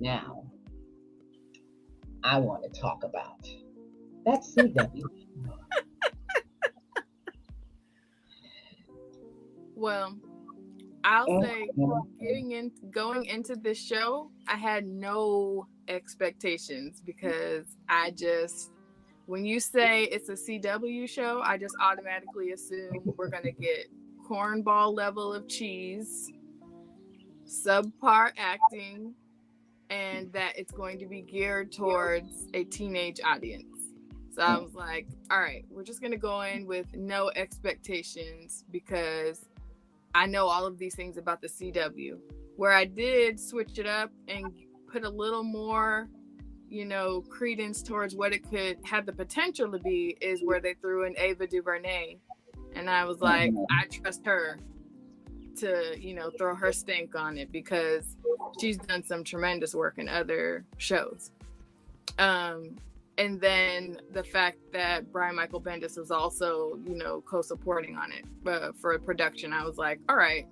Now, I want to talk about that CW. Well, I'll say Mhm. going into this show, I had no expectations because I just when you say it's a CW show, I just automatically assume we're gonna get cornball level of cheese, subpar acting, and that it's going to be geared towards a teenage audience. So I was like, all right, we're just gonna go in with no expectations because I know all of these things about the CW. Where I did switch it up and put a little more, credence towards what it could have the potential to be is where they threw in Ava DuVernay. And I was like, I trust her to, throw her stank on it because she's done some tremendous work in other shows. And then the fact that Brian Michael Bendis was also, co-supporting on it for production, I was like, all right,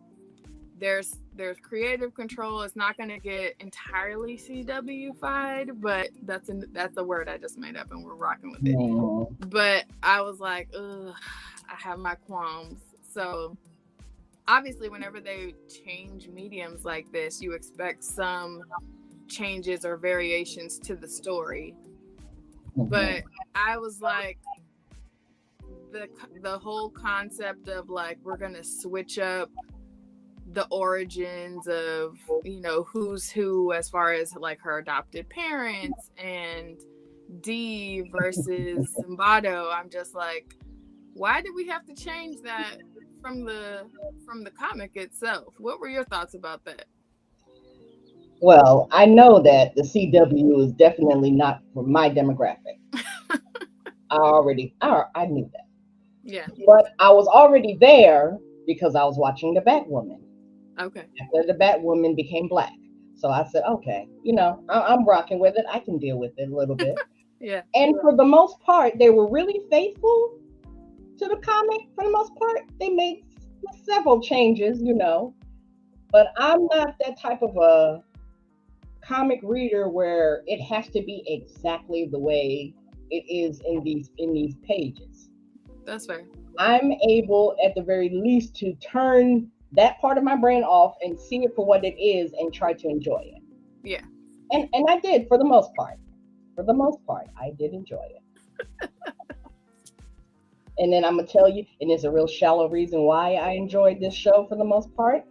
there's creative control. It's not going to get entirely CW-fied, but that's a word I just made up, and we're rocking with it. But I was like, ugh, I have my qualms. So obviously, whenever they change mediums like this, you expect some changes or variations to the story. But I was like, the whole concept of like, we're gonna switch up the origins of, who's who as far as like her adopted parents and Dee versus Zimbardo. I'm just like, why did we have to change that from the comic itself? What were your thoughts about that? Well, I know that the CW is definitely not for my demographic. I knew that. Yeah. But I was already there because I was watching the Batwoman. Okay. After the Batwoman became black. So I said, okay, I'm rocking with it. I can deal with it a little bit. Yeah. And for the most part, they were really faithful to the comic. For the most part, they made several changes, but I'm not that type of a comic reader where it has to be exactly the way it is in these pages. That's fair. I'm able at the very least to turn that part of my brain off and see it for what it is and try to enjoy it. Yeah. And I did for the most part. For the most part, I did enjoy it. And then I'm gonna tell you, and there's a real shallow reason why I enjoyed this show for the most part.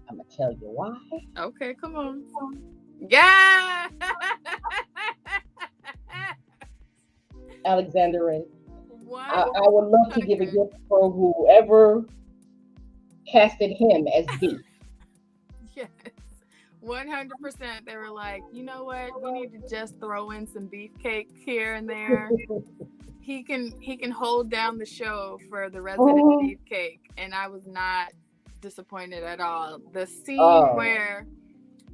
I'm gonna tell you why. Okay, come on. Yeah. Alexander Ray. I would love to give a gift for whoever casted him as B. Yes. 100%. They were like, you know what? We need to just throw in some beefcake here and there. He can hold down the show for the resident beefcake, and I was not disappointed at all. The scene where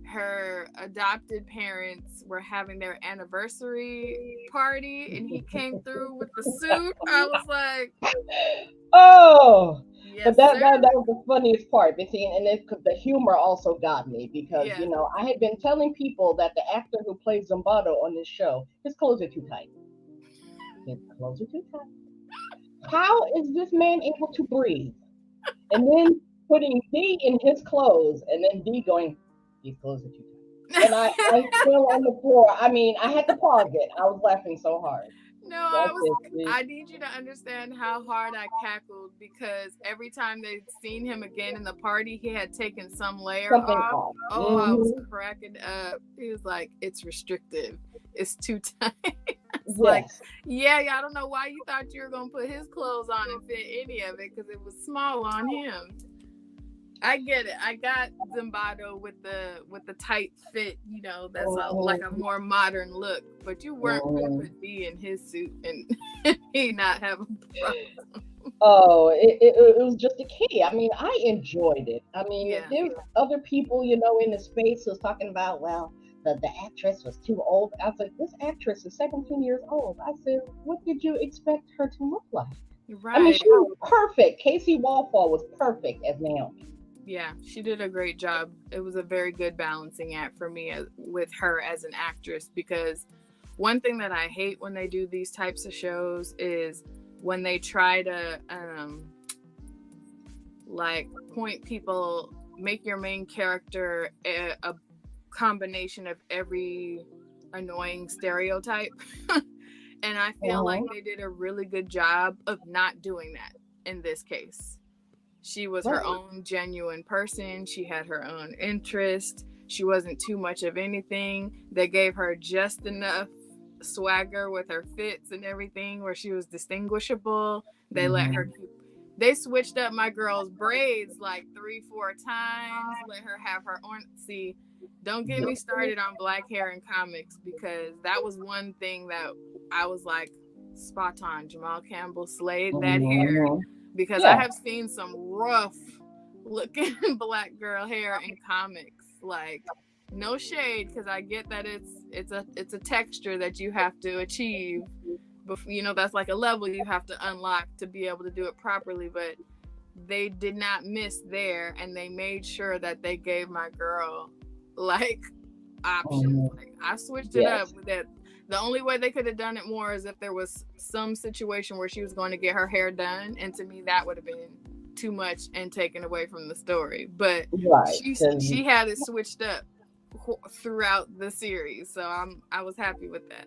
her adopted parents were having their anniversary party and he came through with the suit, I was like, oh, yes, but that was the funniest part. And the humor also got me because I had been telling people that the actor who plays Zimbardo on this show, his clothes are too tight. His clothes are too tight. How is this man able to breathe? And then putting D in his clothes, and then D going, these clothes are too tight. And I fell on the floor. I mean, I had to pause it. I was laughing so hard. No, I need you to understand how hard I cackled because every time they'd seen him again in the party, he had taken some layer off. Oh, I was cracking up. He was like, it's restrictive. It's too tight. It's like, yeah, I don't know why you thought you were going to put his clothes on and fit any of it because it was small on him. I get it. I got Zimbardo with the tight fit, that's like a more modern look. But you weren't going to put D in his suit and he not have a problem. Oh, it was just a key. I mean, I enjoyed it. I mean, there was other people, in the space was talking about, well, the actress was too old. I was like, this actress is 17 years old. I said, what did you expect her to look like? Right. I mean, she was perfect. Casey Wallfall was perfect as Naomi. Yeah, she did a great job. It was a very good balancing act for me with her as an actress, because one thing that I hate when they do these types of shows is when they try to like point people, make your main character a combination of every annoying stereotype. And I feel like they did a really good job of not doing that in this case. She was her own genuine person. She had her own interest. She wasn't too much of anything. They gave her just enough swagger with her fits and everything where she was distinguishable. They let her keep, they switched up my girl's braids like 3-4 times, let her have her own. See, don't get me started on black hair in comics, because that was one thing that I was like, spot on. Jamal Campbell slayed that hair, because I have seen some rough looking black girl hair in comics. Like, no shade, because I get that it's a texture that you have to achieve. But you know, that's like a level you have to unlock to be able to do it properly. But they did not miss there, and they made sure that they gave my girl like options. Like, I switched it up with that. The only way they could have done it more is if there was some situation where she was going to get her hair done, and to me that would have been too much and taken away from the story. But she had it switched up throughout the series, so I was happy with that.